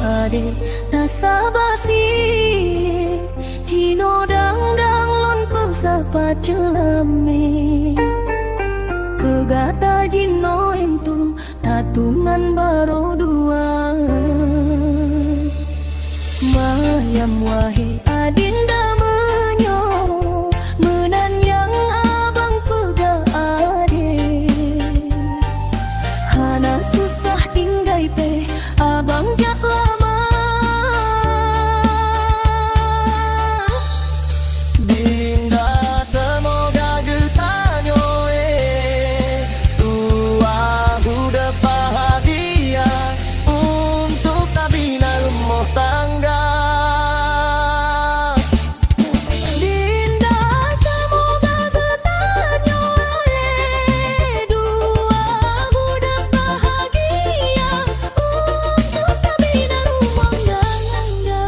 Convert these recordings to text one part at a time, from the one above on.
ade tak sabasi Cino dang lon pesapa celame Kegata jino itu tatungan baru dua Mayam wahe adinda menyo menan yang abang pega ade Hana susah tinggai pe abang jak lama Dinda semoga getanyo tua udah bahagia untuk tak bina rumah tangga. Dinda semoga getanyo dua udah bahagia untuk tak bina rumah tangga.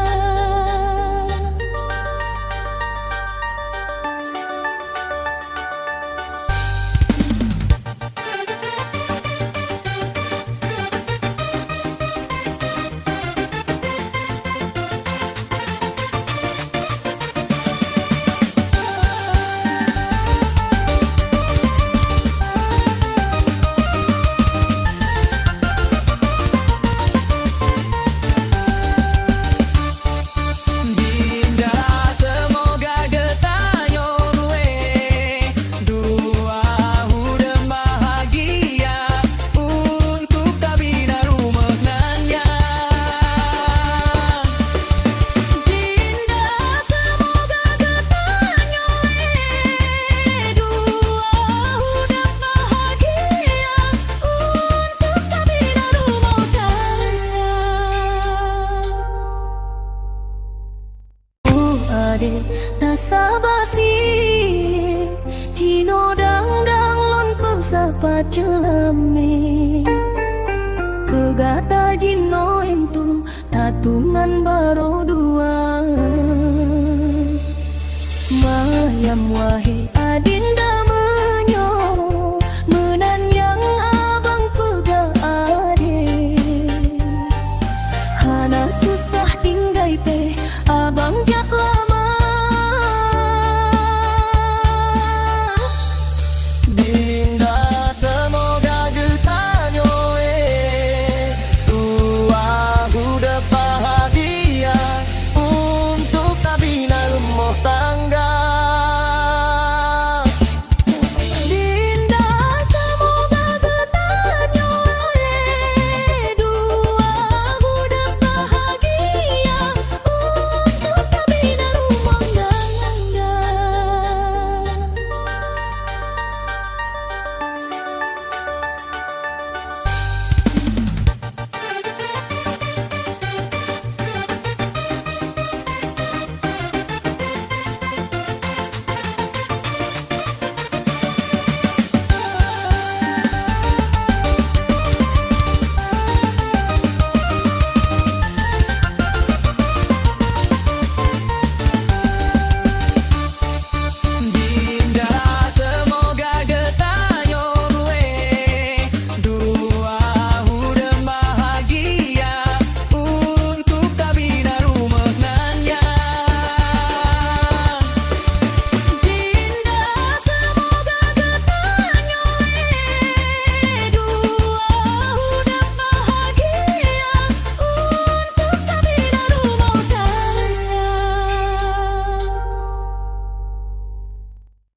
Dinda semoga getanyo dua udah bahagia untuk tak bina rumah nanya. Dinda semoga getanyo dua udah bahagia untuk tak bina rumah tangga. Ade tak sabasi Cino dang lon pesapa celame Kegata jino itu tatungan baru dua Mayam wahe